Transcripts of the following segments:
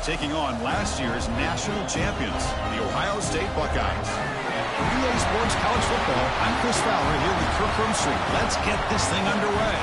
taking on last year's national champions, the Ohio State Buckeyes. Relay Sports College Football, I'm Chris Fowler here with Kirk Street. Let's get this thing underway.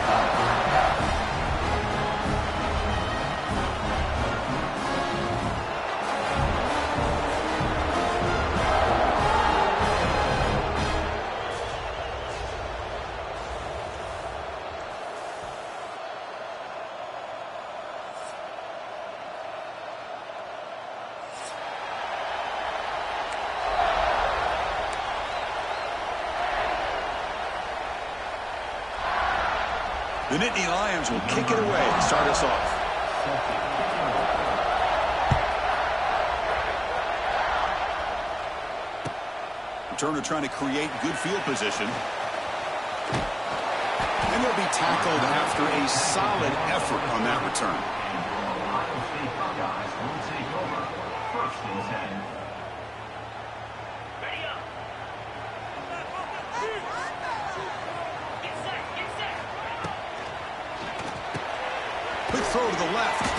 The Nittany Lions will kick it away to start us off. Returner trying to create good field position. And they'll be tackled after a solid effort on that return. Quick throw to the left.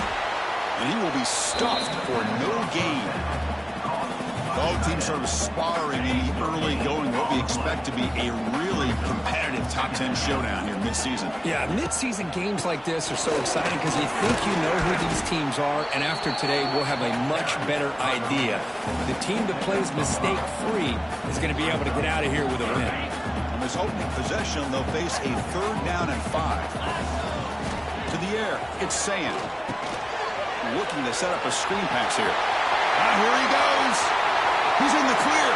And he will be stuffed for no gain. Both teams sort of sparring in the early going. What we expect to be a really competitive top 10 showdown here mid-season. Yeah, mid-season games like this are so exciting because you think you know who these teams are, and after today we'll have a much better idea. The team that plays mistake-free is going to be able to get out of here with a win. On this opening possession, they'll face a 3rd down and 5. To the air, it's Sand. Looking to set up a screen pass here. Ah, here he goes. He's in the clear.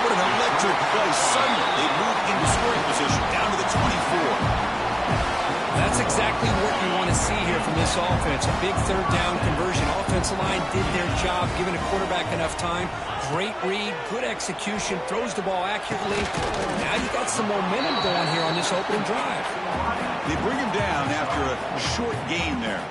What an electric play. Suddenly, they move into scoring position down to the 24. That's exactly what you want to see here from this offense. A big 3rd down conversion. Offensive line did their job, giving a quarterback enough time. Great read, good execution, throws the ball accurately. Now you got some momentum going here on this opening drive. They bring him down after a short gain there.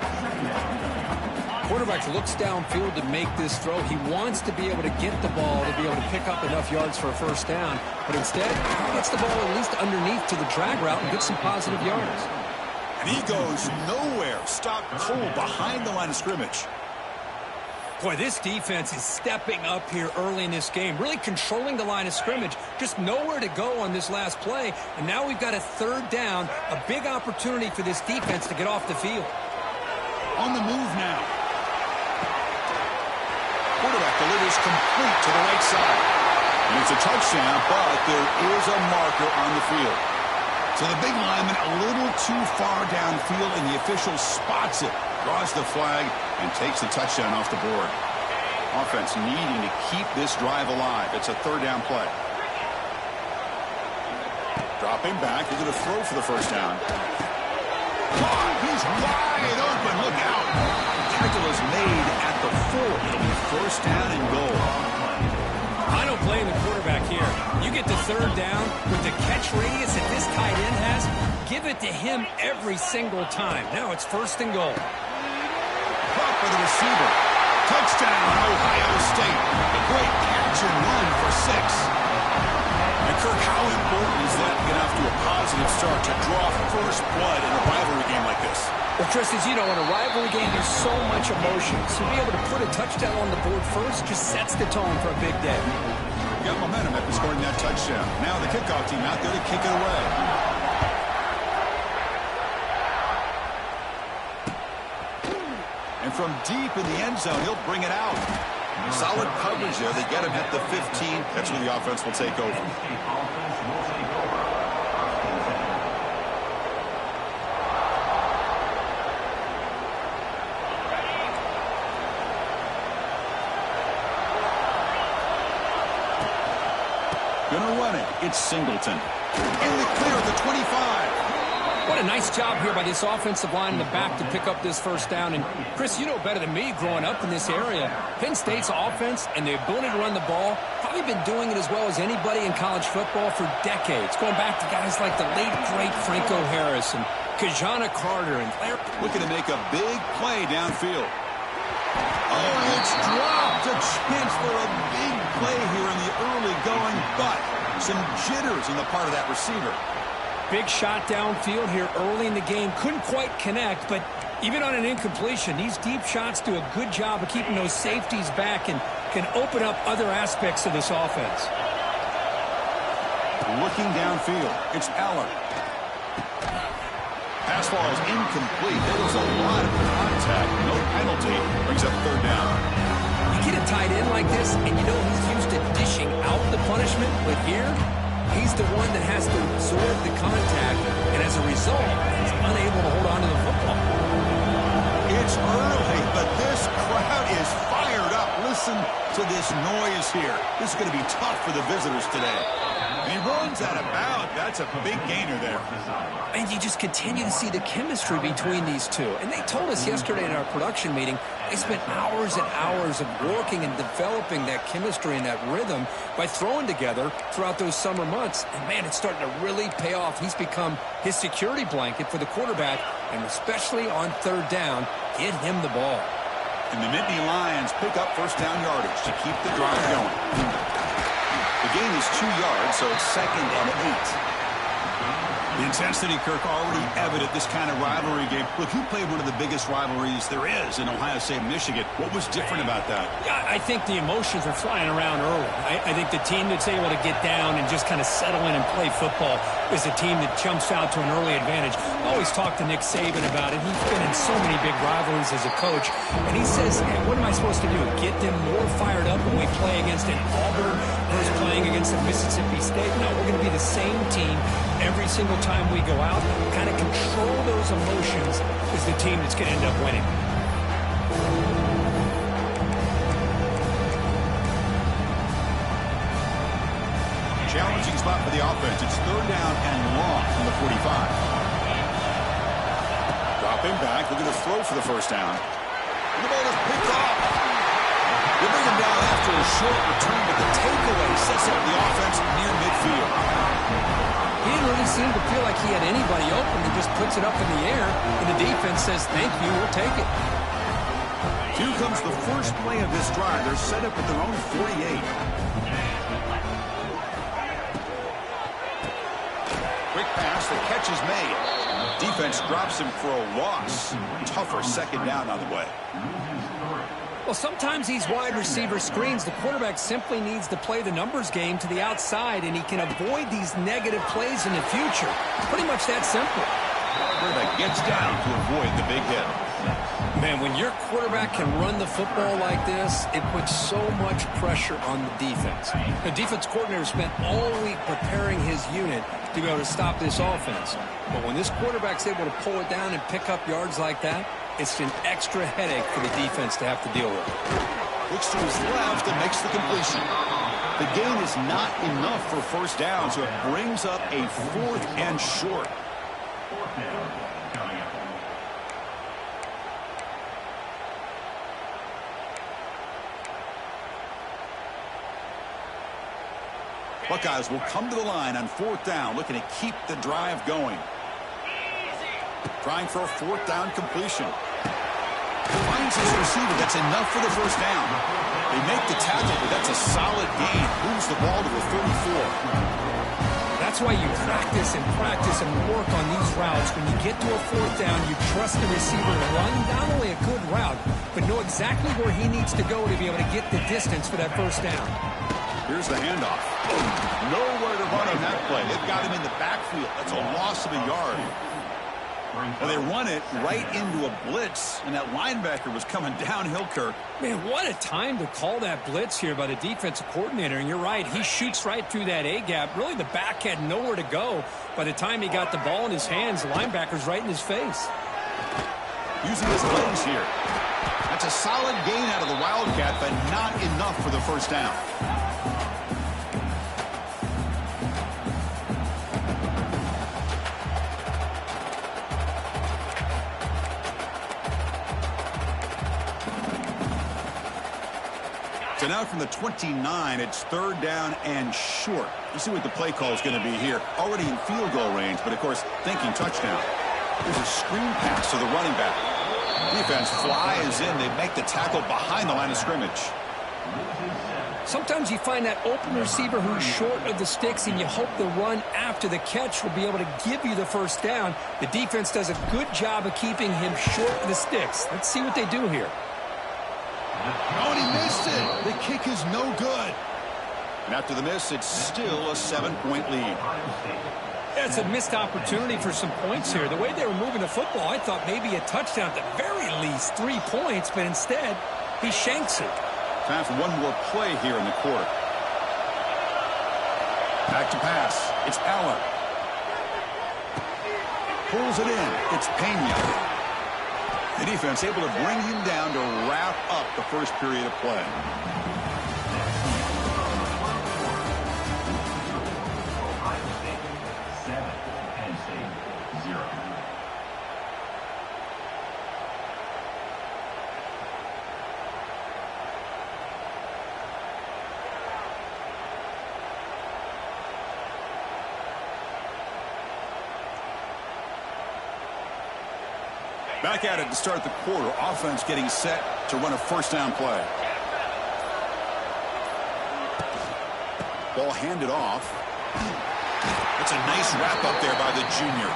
Quarterback looks downfield to make this throw. He wants to be able to get the ball to be able to pick up enough yards for a 1st down. But instead, he gets the ball at least underneath to the drag route and gets some positive yards. And he goes nowhere. Stopped cold behind the line of scrimmage. Boy, this defense is stepping up here early in this game, really controlling the line of scrimmage. Just nowhere to go on this last play. And now we've got a 3rd down, a big opportunity for this defense to get off the field. On the move now. Quarterback delivers complete to the right side. And it's a touchdown, but there is a marker on the field. So the big lineman a little too far downfield, and the official spots it, draws the flag, and takes the touchdown off the board. Offense needing to keep this drive alive. It's a 3rd down play. Dropping back. They're going to throw for the 1st down. Oh, he's wide open. Look out. Tackle is made at the 4. It'll be 1st down and goal. I don't blame the quarterback here. You get the 3rd down with the catch radius that this tight end has, give it to him every single time. Now it's 1st and goal. Caught for the receiver. Touchdown, Ohio State. A great catch and run for 6. And Kirk, how important is that to get off to a positive start to draw first blood in a rivalry game like this? Well, Chris, as you know, in a rivalry game, there's so much emotion. So being able to put a touchdown on the board first just sets the tone for a big day. Got momentum after scoring that touchdown. Now the kickoff team out there to kick it away. And from deep in the end zone, he'll bring it out. Solid coverage there. They get him at the 15. That's where the offense will take over. Gonna run it. It's Singleton. In the clear at the 25. What a nice job here by this offensive line in the back to pick up this 1st down. And, Chris, you know better than me growing up in this area. Penn State's offense and the ability to run the ball, probably been doing it as well as anybody in college football for decades. Going back to guys like the late, great Franco Harris and Kajana Carter. And looking to make a big play downfield. Oh, it's dropped. A chance for a big play here in the early going, but some jitters on the part of that receiver. Big shot downfield here early in the game. Couldn't quite connect, but Even on an incompletion, these deep shots do a good job of keeping those safeties back and can open up other aspects of this offense. Looking downfield, it's Aller. Pass ball is incomplete. There was a lot of contact. No penalty. Brings up third down. You get a tight end like this, and you know he's used to dishing out the punishment, but here, he's the one that has to absorb the contact, and as a result, he's unable to hold on to the football. It's early, but this crowd is fired up. Listen to this noise here. This is going to be tough for the visitors today. He runs out of bounds. That's a big gainer there. And you just continue to see the chemistry between these two. And they told us yesterday in our production meeting, they spent hours and hours of working and developing that chemistry and that rhythm by throwing together throughout those summer months. And, man, it's starting to really pay off. He's become his security blanket for the quarterback, and especially on third down, get him the ball. And the Nittany Lions pick up first down yardage to keep the drive going. The gain is 2 yards, so it's 2nd and 8. The intensity, Kirk, already evident this kind of rivalry game. Look, you played one of the biggest rivalries there is in Ohio State, Michigan. What was different about that? Yeah, I think the emotions are flying around early. I think the team that's able to get down and just kind of settle in and play football is the team that jumps out to an early advantage. I always talk to Nick Saban about it. He's been in so many big rivalries as a coach, and he says, hey, what am I supposed to do? Get them more fired up when we play against an Auburn versus playing against a Mississippi State? No, we're going to be the same team every single time we go out. Kind of control those emotions is the team that's going to end up winning. Challenging spot for the offense. It's third down and long from the 45. Drop him back. Looking to throw for the first down. And the ball is picked off. They bring him down after a short return, but the takeaway sets up the offense near midfield. He didn't really seem to feel like he had anybody open. He just puts it up in the air, and the defense says, thank you, we'll take it. Here comes the first play of this drive. They're set up at their own 48. Quick pass, the catch is made. Defense drops him for a loss. Tougher second down on the way. Well, sometimes these wide receiver screens, the quarterback simply needs to play the numbers game to the outside, and he can avoid these negative plays in the future. Pretty much that simple. Quarterback gets down to avoid the big hit. Man, when your quarterback can run the football like this, it puts so much pressure on the defense. The defense coordinator spent all week preparing his unit to be able to stop this offense. But when this quarterback's able to pull it down and pick up yards like that, it's an extra headache for the defense to have to deal with. Looks to his left and makes the completion. The gain is not enough for first down, so it brings up a 4th and short. Buckeyes will come to the line on 4th down, looking to keep the drive going. Trying for a 4th down completion. Finds his receiver. That's enough for the first down. They make the tackle, but that's a solid gain. Moves the ball to the 34. That's why you practice and work on these routes. When you get to a 4th down, you trust the receiver to run not only a good route, but know exactly where he needs to go to be able to get the distance for that first down. Here's the handoff. Nowhere to run on that play. They've got him in the backfield. That's a loss of a yard. Well, they run it right into a blitz, and that linebacker was coming downhill, Kirk. Man, what a time to call that blitz here by the defensive coordinator. And you're right, he shoots right through that A-gap. Really, the back had nowhere to go. By the time he got the ball in his hands, the linebacker's right in his face. Using his legs here. That's a solid gain out of the Wildcat, but not enough for the first down. So now from the 29, it's 3rd down and short. You see what the play call is going to be here. Already in field goal range, but of course thinking touchdown. There's a screen pass to the running back. Defense flies in. They make the tackle behind the line of scrimmage. Sometimes you find that open receiver who's short of the sticks, and you hope the run after the catch will be able to give you the first down. The defense does a good job of keeping him short of the sticks. Let's see what they do here. Oh, and he missed it. The kick is no good. And after the miss, it's still a 7-point lead. That's a missed opportunity for some points here. The way they were moving the football, I thought maybe a touchdown, at the very least 3 points, but instead, he shanks it. Time for one more play here in the quarter. Back to pass. It's Allen. Pulls it in. It's Pena. The defense able to bring him down to wrap up the first period of play. Back at it to start the quarter. Offense getting set to run a first down play. Ball handed off. It's a nice wrap up there by the junior.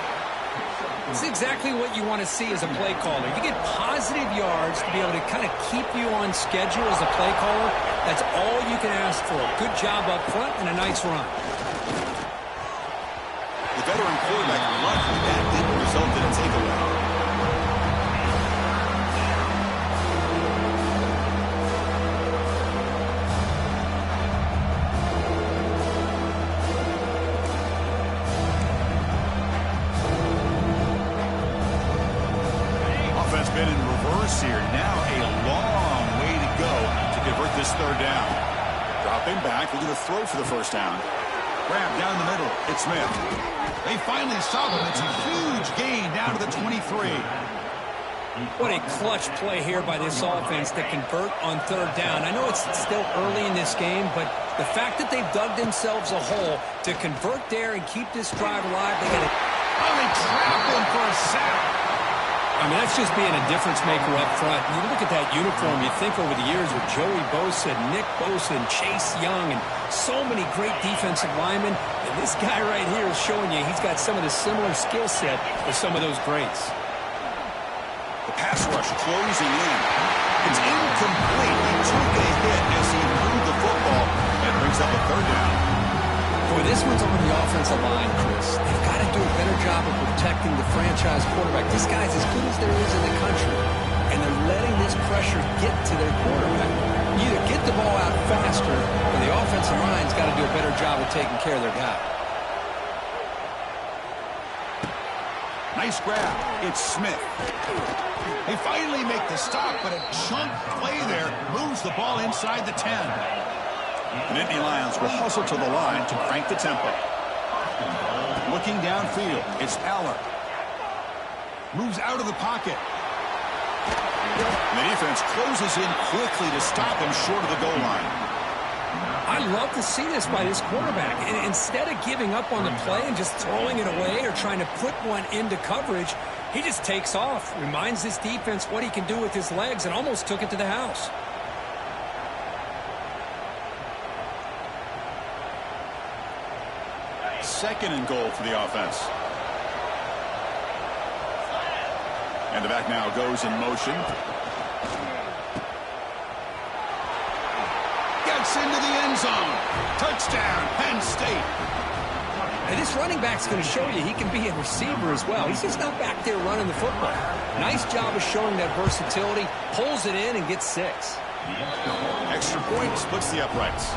It's exactly what you want to see as a play caller. You get positive yards to be able to kind of keep you on schedule as a play caller. That's all you can ask for. Good job up front and a nice run. The veteran quarterback lucky that didn't result in a takeaway. Been in reverse here. Now a long way to go to convert this third down. Dropping back, looking to throw for the first down. Grab down the middle. It's Smith. They finally stop him. It's a huge gain down to the 23. What a clutch play here by this offense to convert on third down. I know it's still early in this game, but the fact that they've dug themselves a hole to convert there and keep this drive alive, they got to... Oh, they trap him for a sack. I mean, that's just being a difference maker up front. You look at that uniform, you think over the years with Joey Bosa, Nick Bosa, and Chase Young, and so many great defensive linemen. And this guy right here is showing you he's got some of the similar skill set as some of those greats. The pass rush closing in. It's incomplete. He took a hit as he moved the football and brings up a third down. Boy, this one's on the offensive line, Chris. They've got to do a better job of protecting the franchise quarterback. This guy's as good as there is in the country, and they're letting this pressure get to their quarterback. You either get the ball out faster, or the offensive line's got to do a better job of taking care of their guy. Nice grab. It's Smith. They finally make the stop, but a chunk play there moves the ball inside the 10. The Nittany Lions will hustle to the line to crank the tempo. Looking downfield, it's Allen. Moves out of the pocket. And the defense closes in quickly to stop him short of the goal line. I love to see this by this quarterback. And instead of giving up on the play and just throwing it away or trying to put one into coverage, he just takes off, reminds this defense what he can do with his legs, and almost took it to the house. Second and goal for the offense. And the back now goes in motion. Gets into the end zone. Touchdown, Penn State. And this running back's going to show you he can be a receiver as well. He's just not back there running the football. Nice job of showing that versatility. Pulls it in and gets 6. Extra point splits the uprights.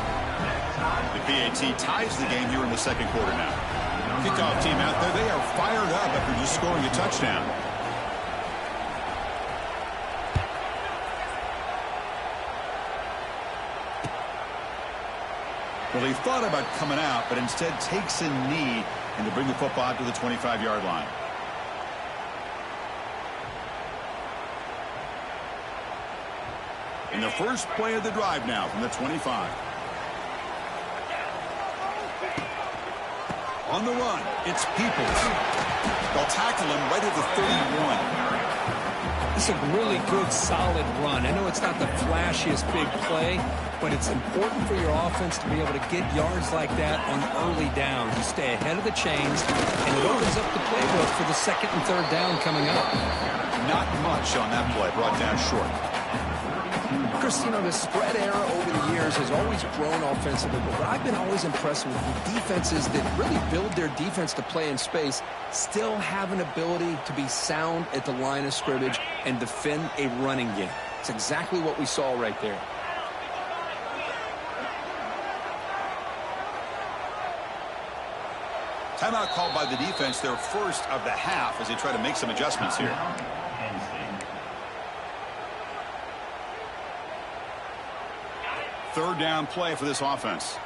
The PAT ties the game here in the second quarter now. Kickoff team out there, they are fired up after just scoring a touchdown. Well, he thought about coming out, but instead takes a knee and to bring the football out to the 25-yard line. In the first play of the drive now from the 25. On the run, it's Peoples. They'll tackle him right at the 31. It's a really good, solid run. I know it's not the flashiest big play, but it's important for your offense to be able to get yards like that on early downs. You stay ahead of the chains, and it opens up the playbook for the second and third down coming up. Not much on that play, brought down short. Chris, you know, the spread era over the years has always grown offensively, but what I've been always impressed with defenses that really build their defense to play in space still have an ability to be sound at the line of scrimmage and defend a running game. It's exactly what we saw right there. Timeout called by the defense, their first of the half, as they try to make some adjustments here. Third down play for this offense.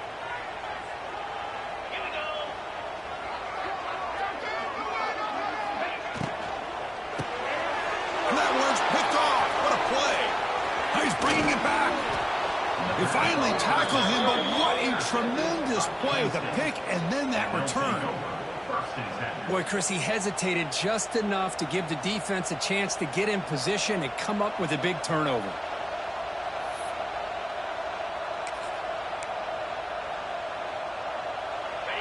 And that one's picked off. What a play. Now he's bringing it back. They finally tackled him, but what a tremendous play. The pick and then that return. Boy, Chris, he hesitated just enough to give the defense a chance to get in position and come up with a big turnover.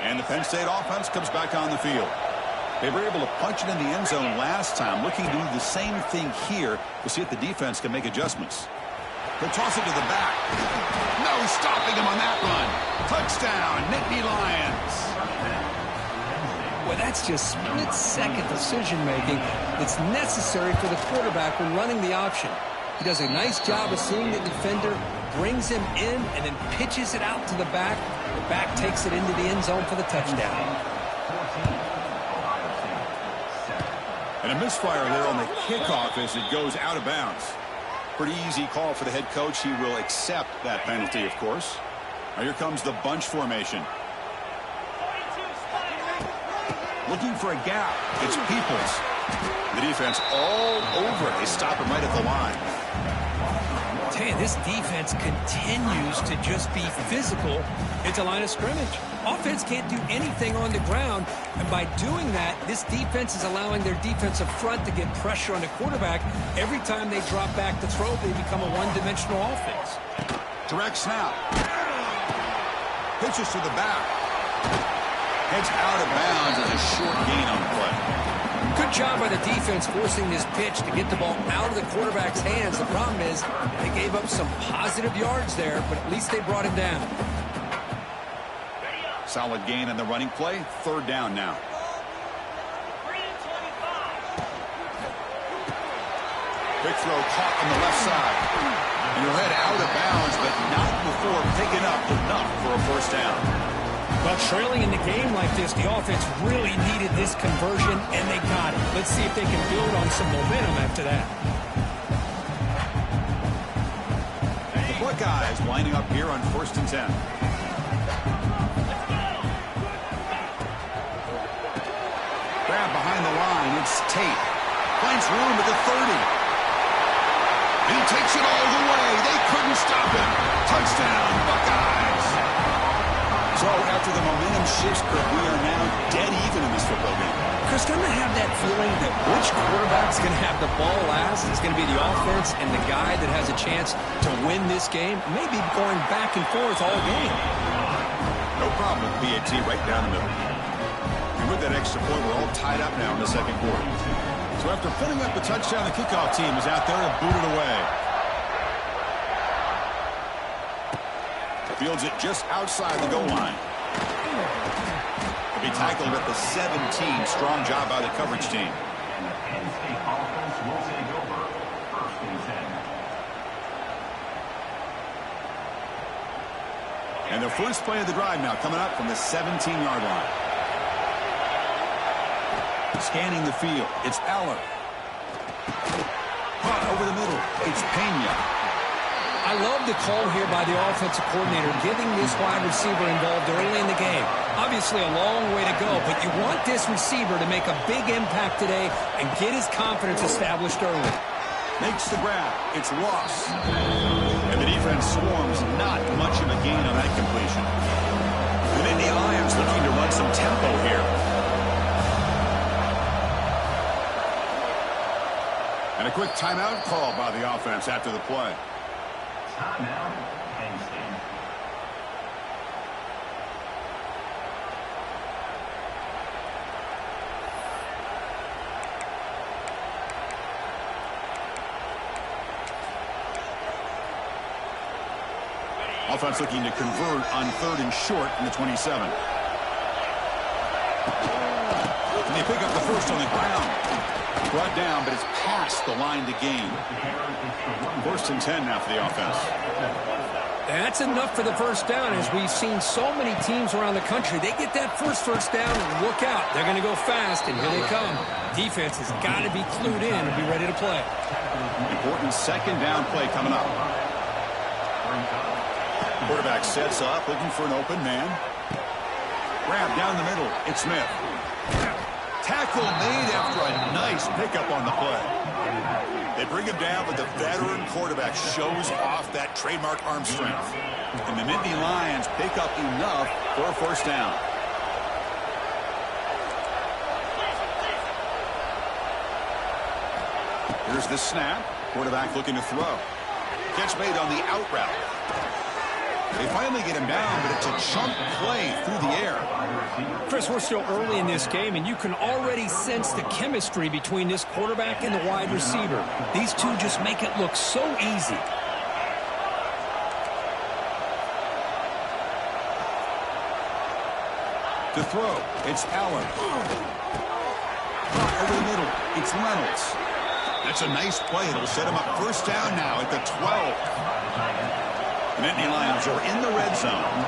And the Penn State offense comes back on the field. They were able to punch it in the end zone last time, looking to do the same thing here to see if the defense can make adjustments. They'll toss it to the back. No stopping him on that run. Touchdown, Nittany Lions. Well, that's just split-second decision-making that's necessary for the quarterback when running the option. He does a nice job of seeing the defender, brings him in, and then pitches it out to the back. The back takes it into the end zone for the touchdown. And a misfire there on the kickoff as it goes out of bounds. Pretty easy call for the head coach. He will accept that penalty, of course. Now here comes the bunch formation. Looking for a gap. It's Peoples. The defense all over it. They stop him right at the line. I tell you, this defense continues to just be physical at the line of scrimmage. Offense can't do anything on the ground, and by doing that, this defense is allowing their defensive front to get pressure on the quarterback. Every time they drop back to throw, they become a one-dimensional offense. Direct snap. Pitches to the back. Heads out of bounds as a short gain on the play. Good job by the defense forcing this pitch to get the ball out of the quarterback's hands. The problem is they gave up some positive yards there, but at least they brought him down. Solid gain on the running play. Third down now. Quick throw caught on the left side. And he'll head out of bounds, but not before picking up enough for a first down. Well, trailing in the game like this, the offense really needed this conversion, and they got it. Let's see if they can build on some momentum after that. The Buckeyes lining up here on 1st and 10. Grab behind the line. It's Tate. Finds room at the 30. And he takes it all the way. They couldn't stop him. Touchdown, Buckeyes. So after the momentum shifts, we are now dead even in this football game. Chris, doesn't I have that feeling that which quarterback's going to have the ball last is going to be the offense, and the guy that has a chance to win this game may be going back and forth all game? No problem with PAT right down the middle. And with that extra point, we're all tied up now in the second quarter. So after putting up the touchdown, the kickoff team is out there to boot it away. Fields it just outside the goal line. He'll be tackled at the 17. Strong job by the coverage team. And the first play of the drive now coming up from the 17-yard line. Scanning the field. It's Eller. Caught over the middle. It's Pena. I love the call here by the offensive coordinator, giving this wide receiver involved early in the game. Obviously a long way to go, but you want this receiver to make a big impact today and get his confidence established early. Makes the grab. It's Ross. And the defense swarms. Not much of a gain on that completion. The Nittany Lions looking to run some tempo here. And a quick timeout call by the offense after the play. Timeout, Penn State. Offense looking to convert on 3rd and short in the 27. And they pick up the first on the ground. Brought down, but it's past the line to gain. 1st and 10 now for the offense. That's enough for the first down, as we've seen so many teams around the country. They get that first down and look out. They're going to go fast, and here they come. Defense has got to be clued in and be ready to play. Important 2nd down play coming up. Quarterback sets up, looking for an open man. Grab down the middle. It's Smith. Tackle made after a nice pickup on the play. They bring him down, but the veteran quarterback shows off that trademark arm strength. And the Nittany Lions pick up enough for a 1st down. Here's the snap. Quarterback looking to throw. Catch made on the out route. They finally get him down, but it's a chunk play through the air. Chris, we're still early in this game, and you can already sense the chemistry between this quarterback and the wide receiver. These two just make it look so easy. To throw, it's Allen. Over the middle, it's Reynolds. That's a nice play. It'll set him up 1st down now at the 12. The Nittany Lions are in the red zone.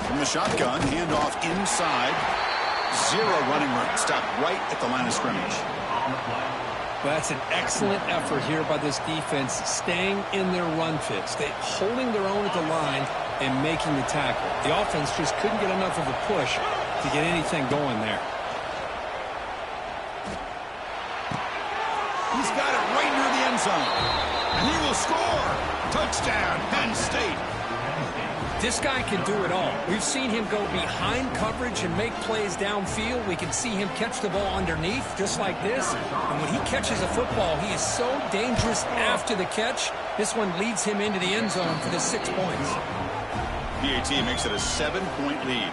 From the shotgun, handoff inside. 0 running room. Stop right at the line of scrimmage. Well, that's an excellent effort here by this defense, staying in their run fits. They're holding their own at the line and making the tackle. The offense just couldn't get enough of a push to get anything going there. He's got it right near the end zone. And he will score. Touchdown, Penn State. This guy can do it all. We've seen him go behind coverage and make plays downfield. We can see him catch the ball underneath, just like this. And when he catches a football, he is so dangerous after the catch. This one leads him into the end zone for the 6 points. PAT makes it a 7-point lead.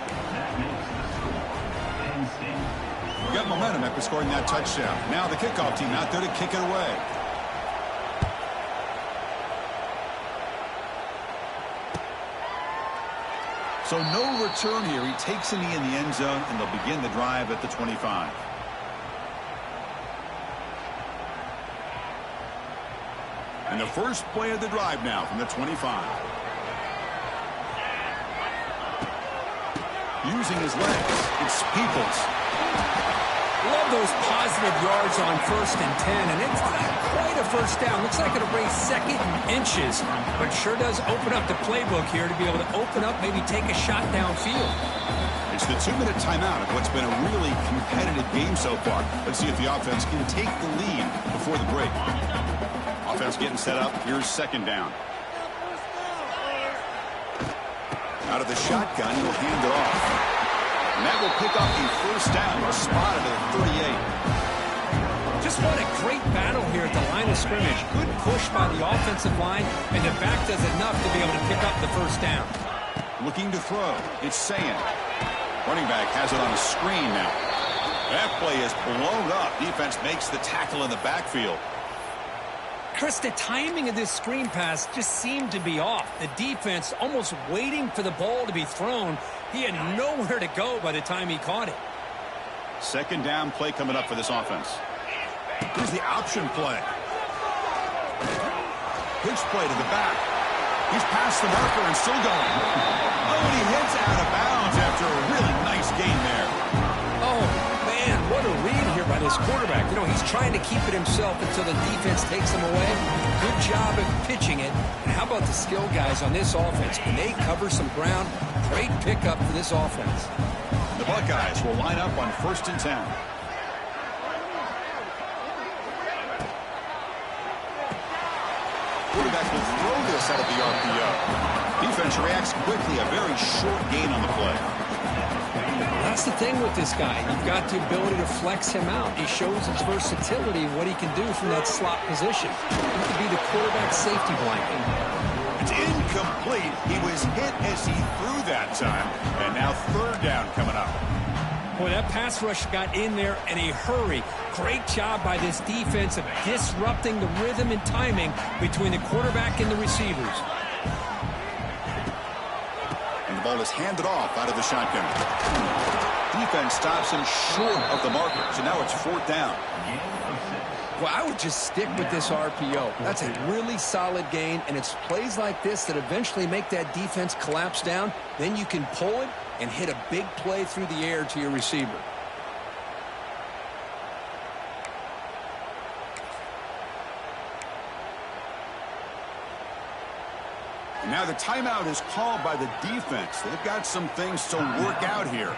We got momentum after scoring that touchdown. Now the kickoff team out there to kick it away. So no return here. He takes a knee in the end zone, and they'll begin the drive at the 25. And the first play of the drive now from the 25. Using his legs, it's Peoples. Love those positive yards on 1st and 10, and it's not quite a 1st down. Looks like it'll bring 2nd and inches, but sure does open up the playbook here to be able to open up, maybe take a shot downfield. It's the 2-minute timeout of what's been a really competitive game so far. Let's see if the offense can take the lead before the break. Offense getting set up. Here's 2nd down. Out of the shotgun, he'll hand it off. And that will pick up the 1st down. Spotted at 38. Just what a great battle here at the line of scrimmage. Good push by the offensive line, and the back does enough to be able to pick up the 1st down. Looking to throw. It's Sand. Running back has it on a screen now. That play is blown up. Defense makes the tackle in the backfield. Chris, the timing of this screen pass just seemed to be off. The defense almost waiting for the ball to be thrown. He had nowhere to go by the time he caught it. 2nd down play coming up for this offense. Here's the option play. Pitch play to the back. He's past the marker and still going. Oh, and he hits out of bounds after a really nice gain there. Oh, man, what a read here by this quarterback. You know, he's trying to keep it himself until the defense takes him away. Good job of pitching it. And how about the skill guys on this offense? Can they cover some ground? Great pickup for this offense. The Buckeyes will line up on 1st and 10. Quarterback will throw this out of the RPO. Defense reacts quickly. A very short gain on the play. Well, that's the thing with this guy. You've got the ability to flex him out. He shows his versatility and what he can do from that slot position. He could be the quarterback safety blanket. It's incomplete. He was hit as he threw that time. And now third down coming up. Boy, that pass rush got in there in a hurry. Great job by this defense of disrupting the rhythm and timing between the quarterback and the receivers. And the ball is handed off out of the shotgun. Defense stops him short of the marker. So now it's fourth down. Well, I would just stick with this RPO. That's a really solid gain, and it's plays like this that eventually make that defense collapse down. Then you can pull it and hit a big play through the air to your receiver. And now the timeout is called by the defense. They've got some things to work out here.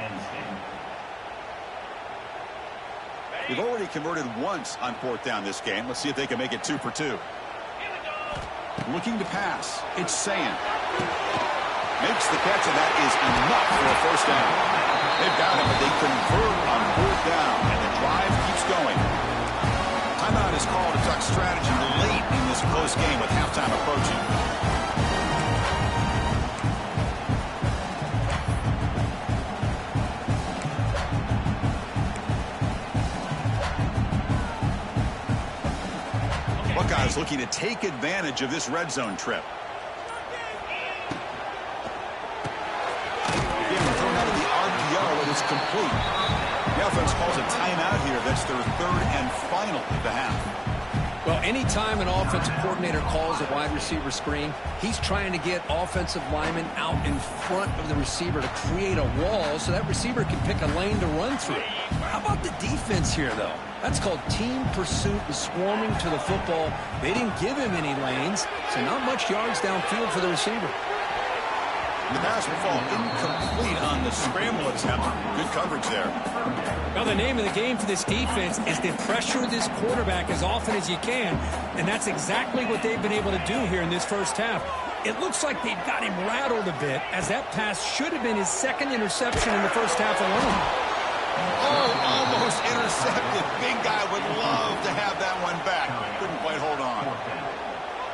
They've already converted once on fourth down this game. Let's see if they can make it 2 for 2. Looking to pass. It's Sayin. Makes the catch, and that is enough for a first down. They've got him, but they convert on fourth down, and the drive keeps going. Timeout is called to talk strategy late in this close game with halftime approaching. Buckeyes looking to take advantage of this red zone trip. Thrown out of the RPO, and it's complete. The offense calls a timeout here. That's their third and final of the half. Well, anytime an offensive coordinator calls a wide receiver screen, he's trying to get offensive linemen out in front of the receiver to create a wall so that receiver can pick a lane to run through. How about the defense here, though? That's called team pursuit and swarming to the football. They didn't give him any lanes, so not much yards downfield for the receiver. The pass will fall incomplete on the scramble attempt. Good coverage there. Well, the name of the game for this defense is to pressure this quarterback as often as you can, and that's exactly what they've been able to do here in this first half. It looks like they've got him rattled a bit, as that pass should have been his second interception in the first half alone. Oh, almost intercepted. Big guy would love to have that one back. Couldn't quite hold on.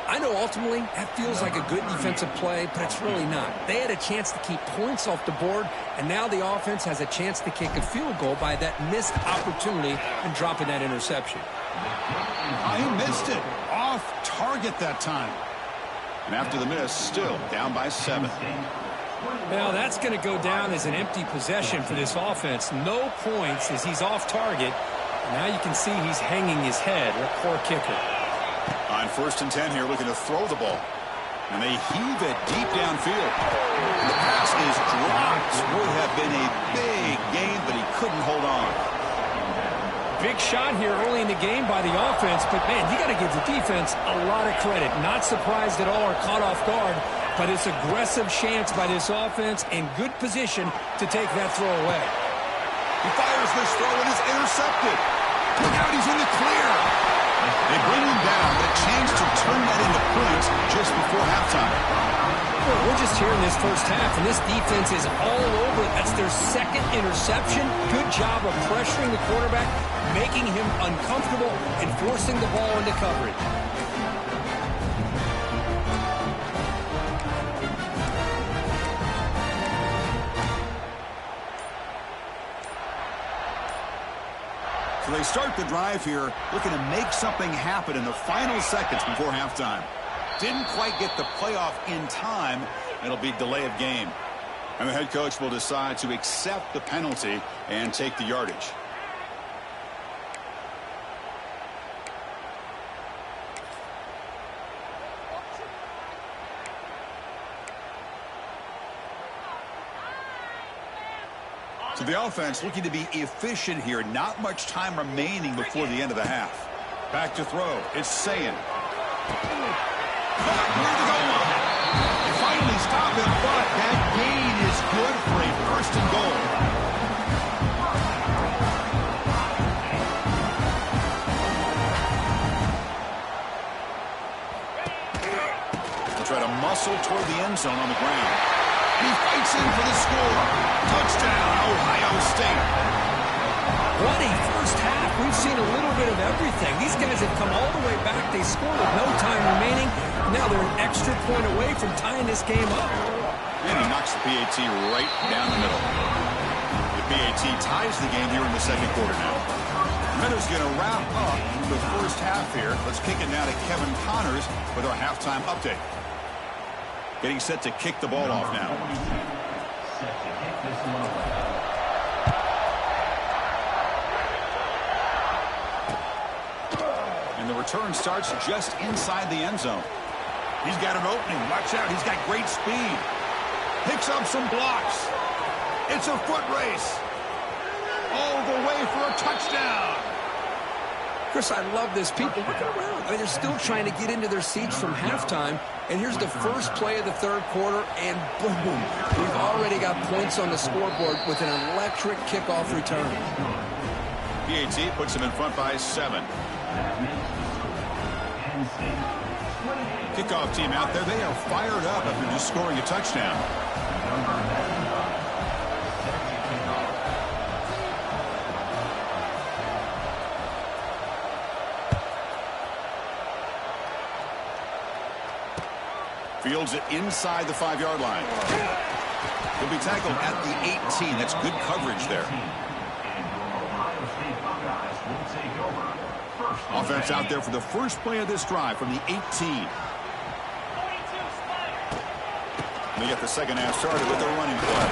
I know ultimately that feels like a good defensive play, but it's really not. They had a chance to keep points off the board, and now the offense has a chance to kick a field goal by that missed opportunity and dropping that interception. He missed it. Off target that time. And after the miss, still down by 7. Well, that's going to go down as an empty possession for this offense. No points as he's off target. And now you can see he's hanging his head. What poor kicker. On 1st and 10 here, looking to throw the ball. And they heave it deep downfield. The pass is dropped. Would have been a big game, but he couldn't hold on. Big shot here early in the game by the offense, but, man, you got to give the defense a lot of credit. Not surprised at all or caught off guard, but it's aggressive chance by this offense in good position to take that throw away. He fires this throw and is intercepted. Look out, he's in the clear. They bring him down, but a chance to turn that into points just before halftime. Well, we're just here in this first half, and this defense is all over. That's their second interception. Good job of pressuring the quarterback, making him uncomfortable, and forcing the ball into coverage. So they start the drive here, looking to make something happen in the final seconds before halftime. Didn't quite get the playoff in time. It'll be delay of game. And the head coach will decide to accept the penalty and take the yardage. So the offense looking to be efficient here. Not much time remaining before the end of the half. Back to throw. It's Sayin. Caught near the goal line. They finally stop him, but that gain is good for a 1st and goal. They'll try to muscle toward the end zone on the ground. And he fights in for the score. Touchdown, Ohio State. What a first half. We've seen a little bit of everything. These guys have come all the way back. They scored with no time remaining. Now they're an extra point away from tying this game up. And he knocks the PAT right down the middle. The PAT ties the game here in the second quarter now. Miller's going to wrap up the first half here. Let's kick it now to Kevin Connors with our halftime update. Getting set to kick the ball off now. And the return starts just inside the end zone. He's got an opening. Watch out. He's got great speed. Picks up some blocks. It's a foot race. All the way for a touchdown. Chris, I love this. People looking around. I mean, they're still trying to get into their seats from halftime. And here's the first play of the third quarter, and boom. We've already got points on the scoreboard with an electric kickoff return. PAT puts him in front by 7. Kickoff team out there. They are fired up after just scoring a touchdown. Fields it inside the 5-yard line. He'll be tackled at the 18. That's good coverage there. Offense out there for the first play of this drive from the 18. And they get the second half started with a running play.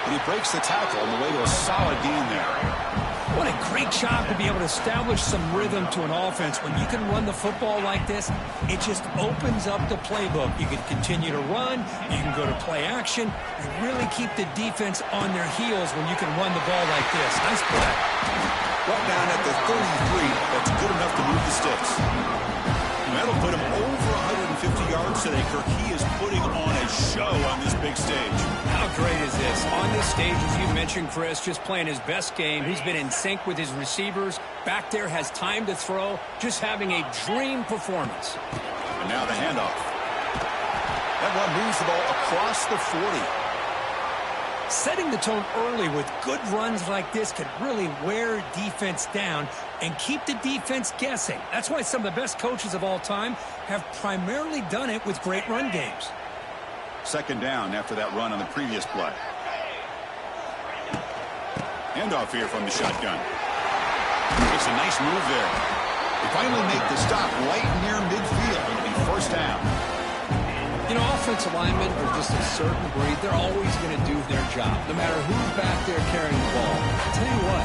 And he breaks the tackle on the way to a solid gain there. What a great job to be able to establish some rhythm to an offense. When you can run the football like this, it just opens up the playbook. You can continue to run. You can go to play action. You really keep the defense on their heels when you can run the ball like this. Nice play. Brought down at the 33. That's good enough to move the sticks. And that'll put him over 150 yards today. Kirk, he is putting on a show on this big stage. How great is this? On this stage, as you mentioned, Chris, just playing his best game. He's been in sync with his receivers. Back there, has time to throw. Just having a dream performance. And now the handoff. That one moves the ball across the 40. Setting the tone early with good runs like this can really wear defense down and keep the defense guessing. That's why some of the best coaches of all time have primarily done it with great run games. Second down after that run on the previous play. Handoff here from the shotgun. It's a nice move there. They finally make the stop right near midfield. It'll be first down. You know, offensive linemen are just a certain breed. They're always going to do their job, no matter who's back there carrying the ball. I'll tell you what,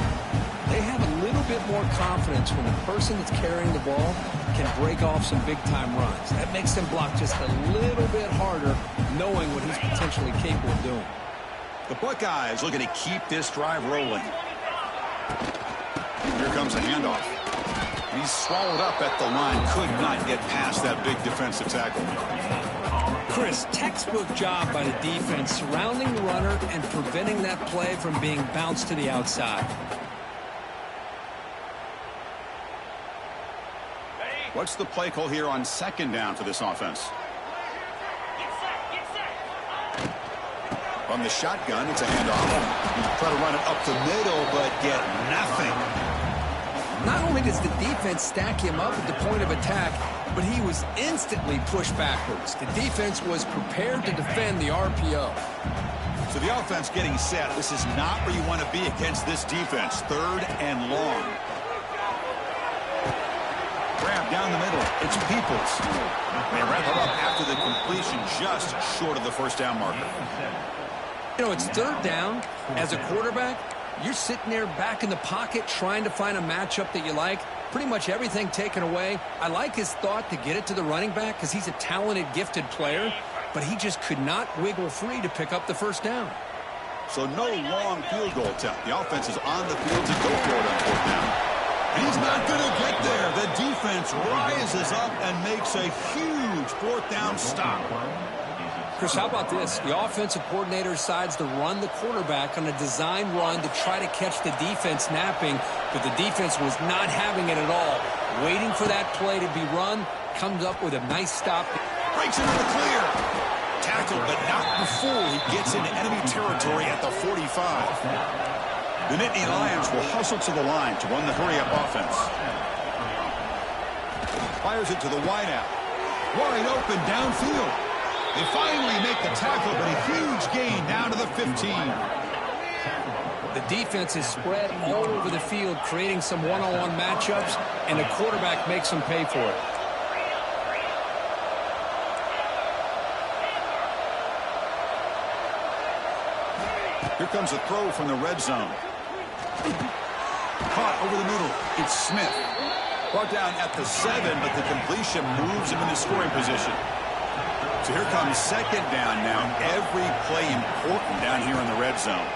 they have a little bit more confidence when the person that's carrying the ball can break off some big-time runs. That makes them block just a little bit harder, knowing what he's potentially capable of doing. The Buckeyes looking to keep this drive rolling. Here comes a handoff. He's swallowed up at the line. Could not get past that big defensive tackle. Chris, textbook job by the defense surrounding the runner and preventing that play from being bounced to the outside. What's the play call here on second down for this offense? From the shotgun, it's a handoff. Try to run it up the middle, but get nothing. Not only does the defense stack him up at the point of attack, but he was instantly pushed backwards. The defense was prepared to defend the RPO. So the offense getting set. This is not where you want to be against this defense. Third and long. Grab down the middle. It's Peoples. They wrap it up after the completion, just short of the first down marker. You know, it's third down. As a quarterback, you're sitting there back in the pocket trying to find a matchup that you like. Pretty much everything taken away. I like his thought to get it to the running back because he's a talented, gifted player, but he just could not wiggle free to pick up the first down. So no long field goal attempt. The offense is on the field to go for it on fourth down. And he's not going to get there. The defense rises up and makes a huge fourth down stop. Chris, how about this? The offensive coordinator decides to run the quarterback on a design run to try to catch the defense napping, but the defense was not having it at all. Waiting for that play to be run, comes up with a nice stop. Breaks into the clear. tackle, but not before he gets into enemy territory at the 45. The Nittany Lions will hustle to the line to run the hurry-up offense. Fires it to the wideout. Wide open downfield. They finally make the tackle, but a huge gain down to the 15. The defense is spread all over the field, creating some one-on-one matchups, and the quarterback makes them pay for it. Here comes a throw from the red zone. Caught over the middle. It's Smith. Brought down at the 7, but the completion moves him into scoring position. So here comes second down now. Every play important down here in the red zone.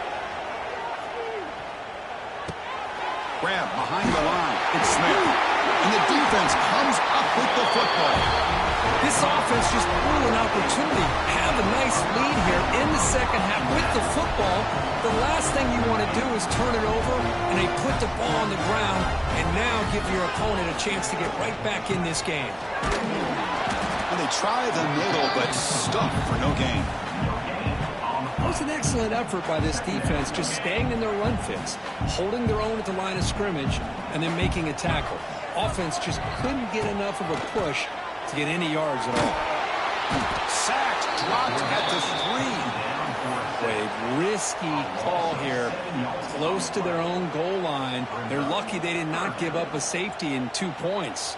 Grab behind the line. It's Smith. And the defense comes up with the football. This offense just blew an opportunity. Have a nice lead here in the second half with the football. The last thing you want to do is turn it over, and they put the ball on the ground, and now give your opponent a chance to get right back in this game. And they try the middle, but stuck for no gain. It was an excellent effort by this defense, just staying in their run fits, holding their own at the line of scrimmage, and then making a tackle. Offense just couldn't get enough of a push to get any yards at all. Sacked, dropped at the 3. A risky call here, close to their own goal line. They're lucky they did not give up a safety in 2 points.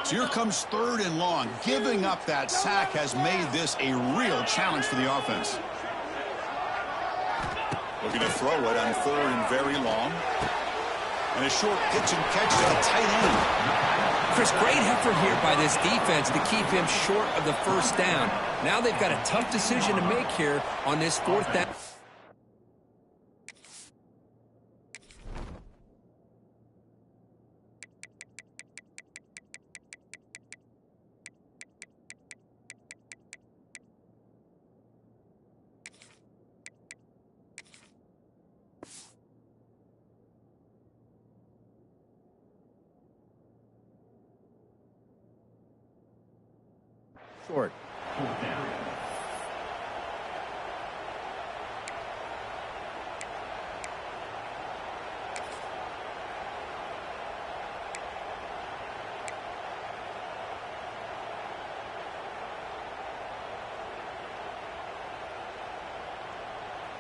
So here comes 3rd and long. Giving up that sack has made this a real challenge for the offense. Looking to throw it on 3rd and very long. And a short pitch and catch to the tight end. Chris, great effort here by this defense to keep him short of the first down. Now they've got a tough decision to make here on this 4th down. Short.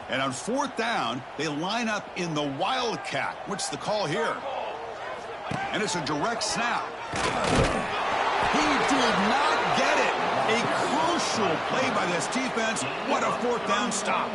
And on 4th down, they line up in the Wildcat. What's the call here? And it's a direct snap. He did not get it. A crucial play by this defense. What a 4th down stop.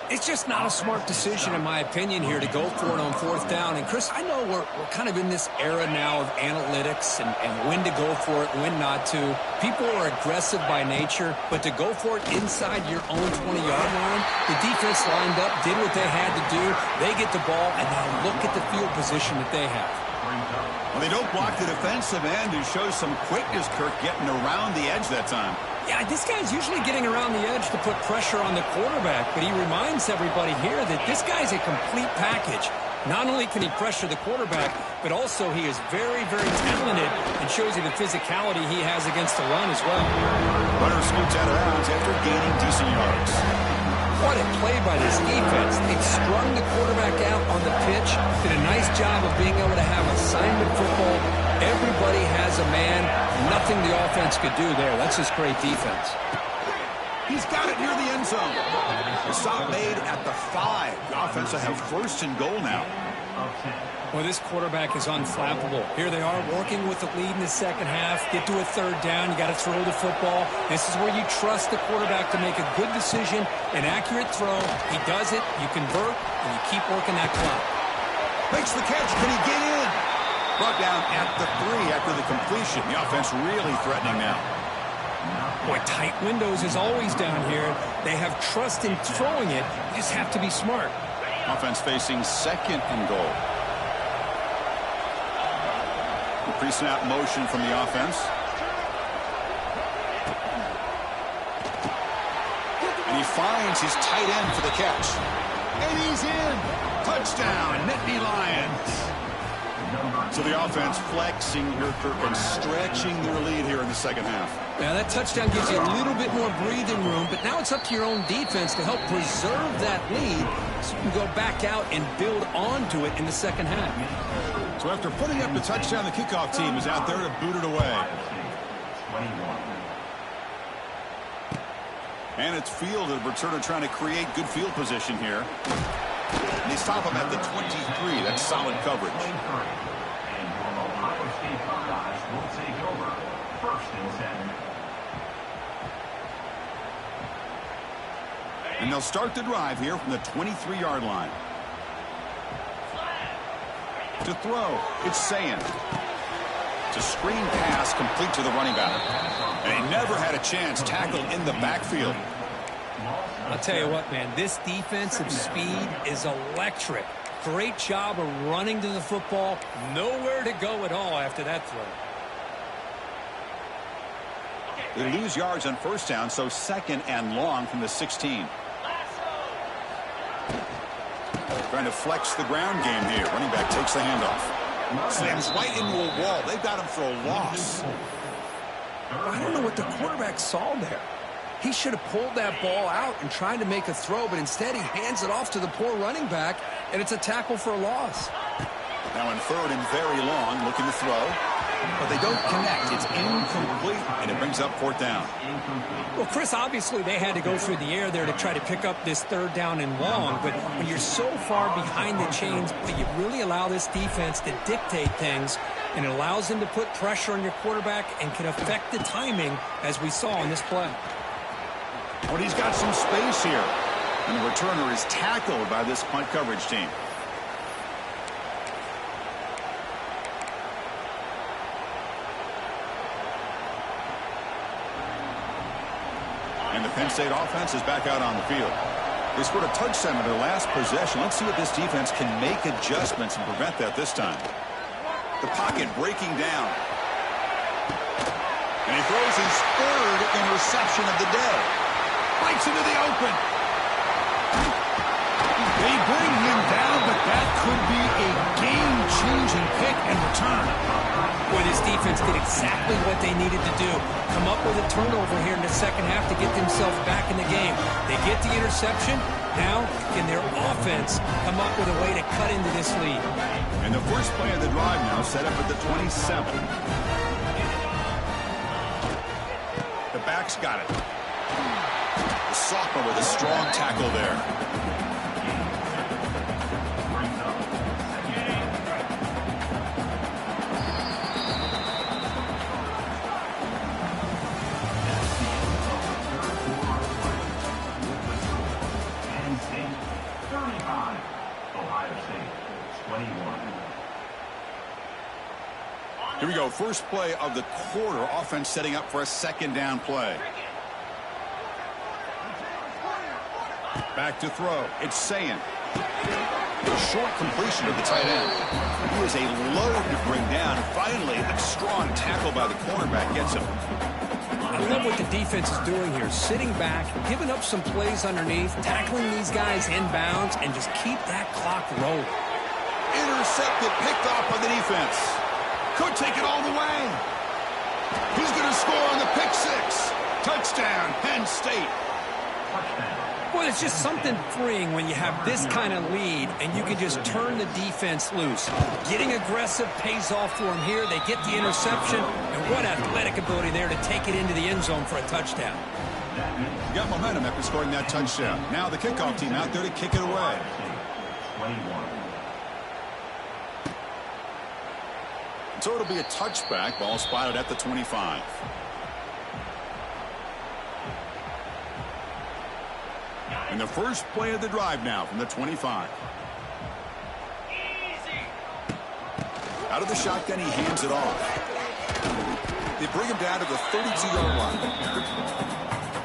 It's just not a smart decision, in my opinion, here to go for it on 4th down. And, Chris, I know we're kind of in this era now of analytics and when to go for it, when not to. People are aggressive by nature, but to go for it inside your own 20-yard line, the defense lined up, did what they had to do. They get the ball, and now look at the field position that they have. Well, they don't block the defensive end, who shows some quickness, Kirk, getting around the edge that time. Yeah, this guy's usually getting around the edge to put pressure on the quarterback, but he reminds everybody here that this guy's a complete package. Not only can he pressure the quarterback, but also he is very, very talented and shows you the physicality he has against the run as well. Runner scoots out of bounds after gaining decent yards. What a play by this defense. They strung the quarterback out on the pitch, did a nice job of being able to have assignment football. Everybody has a man. Nothing the offense could do there. That's just great defense. He's got it near the end zone. The stop made at the 5. The offense will have 1st and goal now. Well, this quarterback is unflappable. Here they are working with the lead in the second half. Get to a 3rd down. You got to throw the football. This is where you trust the quarterback to make a good decision, an accurate throw. He does it. You convert, and you keep working that clock. Makes the catch. Can he get in? Brought down at the 3 after the completion. The offense really threatening now. Boy, tight windows is always down here. They have trust in throwing it. You just have to be smart. Offense facing second and goal. Pre-snap motion from the offense. And he finds his tight end for the catch. And he's in. Touchdown, Nittany Lions. So the offense flexing here, Kirk, and stretching their lead here in the second half. Yeah, that touchdown gives you a little bit more breathing room, but now it's up to your own defense to help preserve that lead so you can go back out and build onto it in the second half. So after putting up the touchdown, the kickoff team is out there to boot it away. And it's fielded. Returner trying to create good field position here. And they stop him at the 23. That's solid coverage. And they'll start the drive here from the 23-yard line. To throw, it's Saying. It's a screen pass complete to the running back. And he never had a chance tackled in the backfield. I'll tell you what, man, this defensive speed is electric. Great job of running to the football. Nowhere to go at all after that throw. They lose yards on first down, so second and long from the 16. Trying to flex the ground game here. Running back takes the handoff. Slams right into a wall. They've got him for a loss. I don't know what the quarterback saw there. He should have pulled that ball out and tried to make a throw, but instead he hands it off to the poor running back, and it's a tackle for a loss. Now in third and very long, looking to throw. But they don't connect. It's incomplete, and it brings up fourth down. Well, Chris, obviously they had to go through the air there to try to pick up this third down and long, but when you're so far behind the chains, you really allow this defense to dictate things, and it allows them to put pressure on your quarterback and can affect the timing, as we saw in this play. But he's got some space here, and the returner is tackled by this punt coverage team. And the Penn State offense is back out on the field. They scored a touchdown in their last possession. Let's see if this defense can make adjustments and prevent that this time. The pocket breaking down. And he throws his third interception of the day. Breaks into the open. They bring him down, but that could be a game-changing pick and return. Boy, this defense did exactly what they needed to do. Come up with a turnover here in the second half to get themselves back in the game. They get the interception. Now, can their offense come up with a way to cut into this lead? And the first play of the drive now set up at the 27. The back's got it. The sophomore with a strong tackle there. Here we go. First play of the quarter. Offense setting up for a second down play. Back to throw. It's Saying. Short completion of the tight end. He was a load to bring down. Finally, a strong tackle by the cornerback gets him. I love what the defense is doing here. Sitting back, giving up some plays underneath, tackling these guys inbounds, and just keep that clock rolling. Intercepted, picked off by the defense. Could take it all the way. He's going to score on the pick six. Touchdown, Penn State. Well, it's just something freeing when you have this kind of lead and you can just turn the defense loose. Getting aggressive pays off for them here. They get the interception, and what athletic ability there to take it into the end zone for a touchdown. You got momentum after scoring that touchdown. Now the kickoff team out there to kick it away. 21. So it'll be a touchback. Ball spotted at the 25. And the first play of the drive now from the 25. Out of the shotgun, he hands it off. They bring him down to the 32-yard line.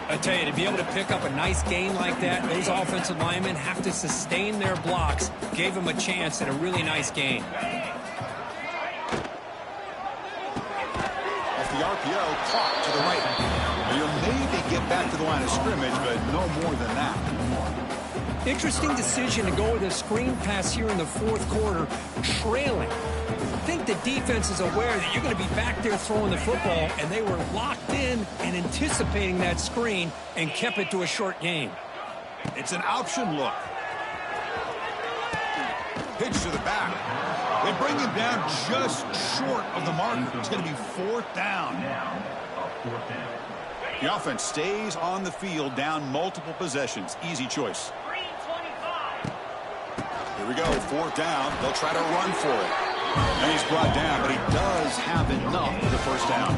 I tell you, to be able to pick up a nice gain like that, those offensive linemen have to sustain their blocks. Gave him a chance at a really nice gain. Off the RPO, caught to the right. He'll maybe get back to the line of scrimmage, but no more than that. Interesting decision to go with a screen pass here in the fourth quarter, trailing. I think the defense is aware that you're going to be back there throwing the football, and they were locked in and anticipating that screen and kept it to a short gain. It's an option look. Pitch to the back. They bring him down just short of the marker. It's going to be fourth down. The offense stays on the field, down multiple possessions. Easy choice. Here we go, fourth down. They'll try to run for it. And he's brought down, but he does have enough for the first down.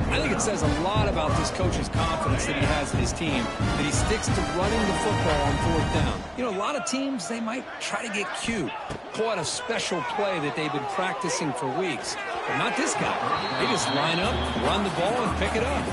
I think it says a lot about this coach's confidence that he has in his team, that he sticks to running the football on fourth down. You know, a lot of teams, they might try to get cute, pull out a special play that they've been practicing for weeks. But not this guy. They just line up, run the ball, and pick it up.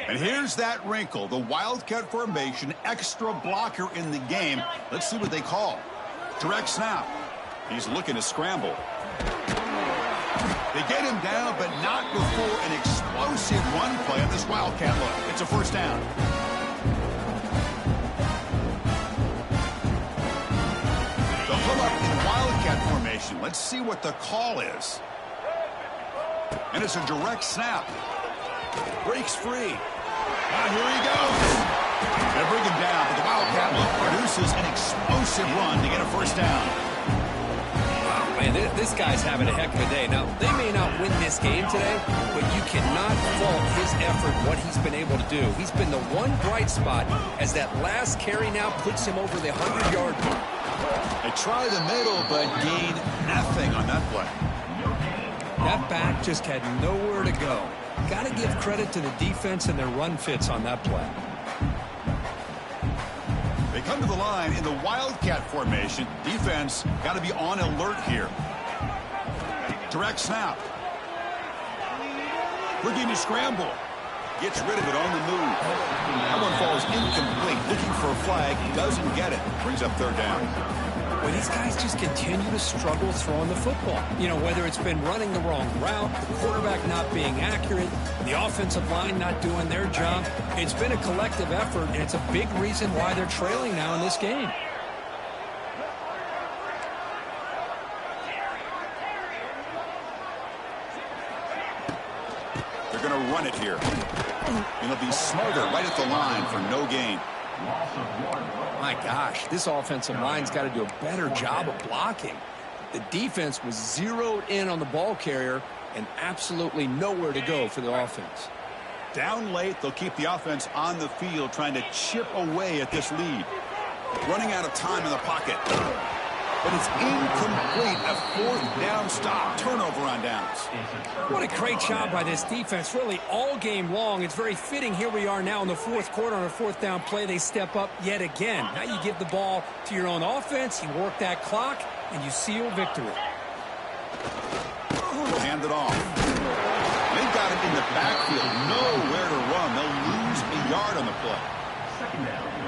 And here's that wrinkle, the Wildcat formation, extra blocker in the game. Let's see what they call. Direct snap. He's looking to scramble. They get him down, but not before an explosive run play on this Wildcat look. It's a first down. They'll come up in Wildcat formation. Let's see what the call is. And it's a direct snap. Breaks free. Here he goes. They bring him down, but the Wildcat look produces an explosive run to get a first down. Wow, man, this guy's having a heck of a day. Now, they may not win this game today, but you cannot fault his effort, what he's been able to do. He's been the one bright spot as that last carry now puts him over the 100-yard mark. They try the middle, but gain nothing on that play. That back just had nowhere to go. Got to give credit to the defense and their run fits on that play. They come to the line in the Wildcat formation. Defense got to be on alert here. Direct snap. Looking to scramble. Gets rid of it on the move. That one falls incomplete. Looking for a flag. Doesn't get it. Brings up third down. Well, these guys just continue to struggle throwing the football. You know, whether it's been running the wrong route, the quarterback not being accurate, the offensive line not doing their job. It's been a collective effort, and it's a big reason why they're trailing now in this game. They're going to run it here. And they'll be smarter right at the line for no gain. My gosh, this offensive line's got to do a better job of blocking. The defense was zeroed in on the ball carrier and absolutely nowhere to go for the offense. Down late, they'll keep the offense on the field trying to chip away at this lead. Running out of time in the pocket. But it's incomplete. A fourth down stop. Turnover on downs. What a great job by this defense, really all game long. It's very fitting. Here we are now in the fourth quarter on a fourth down play. They step up yet again. Now you give the ball to your own offense, you work that clock, and you seal victory. They'll hand it off. They've got it in the backfield. Nowhere to run. They'll lose a yard on the play.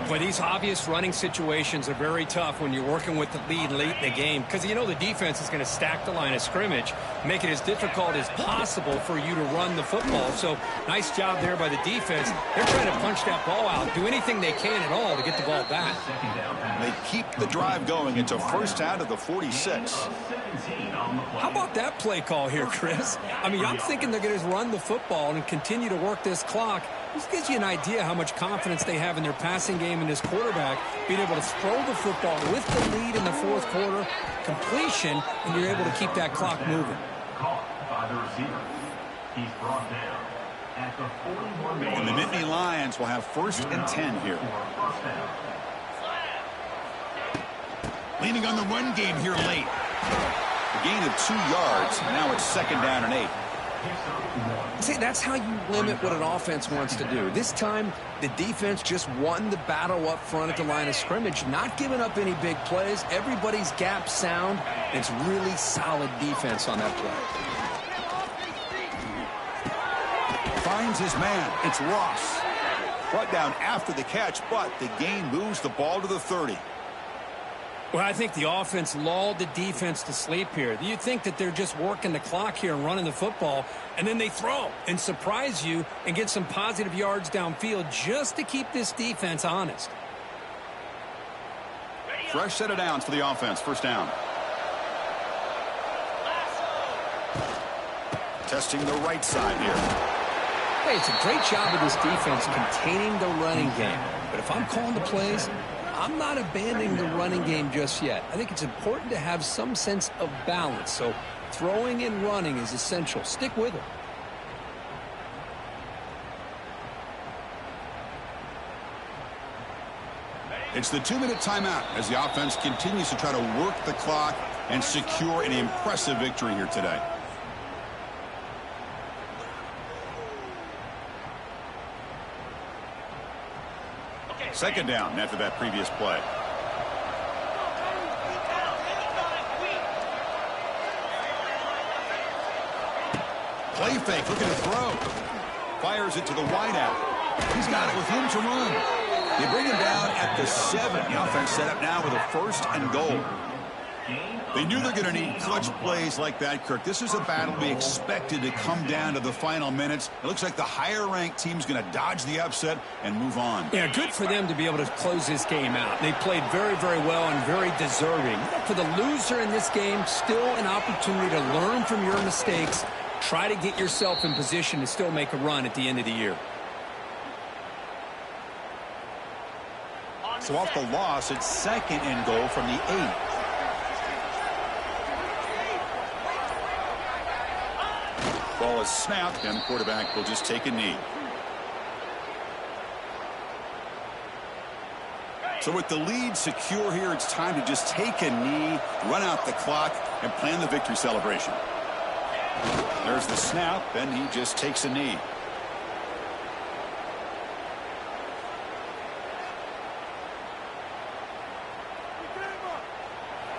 But these obvious running situations are very tough when you're working with the lead late in the game, because you know the defense is going to stack the line of scrimmage, make it as difficult as possible for you to run the football. So nice job there by the defense. They're trying to punch that ball out, do anything they can at all to get the ball back. They keep the drive going. It's a first down to the 46. How about that play call here, Chris? I mean, I'm thinking they're going to run the football and continue to work this clock. This gives you an idea how much confidence they have in their passing game and this quarterback being able to throw the football with the lead in the fourth quarter, completion, and you're able to keep that clock moving. Caught by the receiver. He's brought down. At the 41. And the Nittany Lions will have 1st and 10 here. Leaning on the run game here late. A gain of 2 yards. Now it's 2nd down and 8. See, that's how you limit what an offense wants to do. This time, the defense just won the battle up front at the line of scrimmage, not giving up any big plays. Everybody's gap sound. It's really solid defense on that play. Finds his man. It's Ross. Brought down after the catch, but the gain moves the ball to the 30. Well, I think the offense lulled the defense to sleep here. You think that they're just working the clock here and running the football, and then they throw and surprise you and get some positive yards downfield just to keep this defense honest. Fresh set of downs for the offense. 1st down. Testing the right side here. Hey, it's a great job of this defense containing the running game. But if I'm calling the plays, I'm not abandoning the running game just yet. I think it's important to have some sense of balance. So throwing and running is essential. Stick with it. It's the 2-minute timeout as the offense continues to try to work the clock and secure an impressive victory here today. Second down after that previous play. Play fake, looking to throw. Fires it to the wideout. He's got it with room to run. They bring him down at the 7. The offense set up now with a 1st and goal. They knew they're going to need clutch plays like that, Kirk. This is a battle we expected to come down to the final minutes. It looks like the higher-ranked team's going to dodge the upset and move on. Yeah, good for them to be able to close this game out. They played very, very well and very deserving. For the loser in this game, still an opportunity to learn from your mistakes. Try to get yourself in position to still make a run at the end of the year. So off the loss, it's 2nd and goal from the 8. Ball is snapped, and the quarterback will just take a knee. So with the lead secure here, it's time to just take a knee, run out the clock, and plan the victory celebration. There's the snap, and he just takes a knee.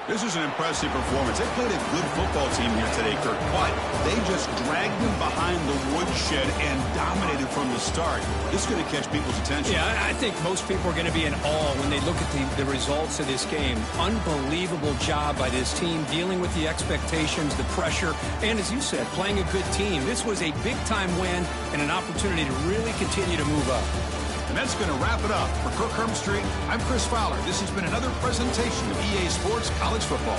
This is an impressive performance. They played a good football team here today, Kirk, but they just dragged them behind the woodshed and dominated from the start. This is going to catch people's attention. Yeah, I think most people are going to be in awe when they look at the results of this game. Unbelievable job by this team dealing with the expectations, the pressure, and as you said, playing a good team. This was a big-time win and an opportunity to really continue to move up. And that's going to wrap it up. For Kirk Hermstreet, I'm Chris Fowler. This has been another presentation of EA Sports College Football.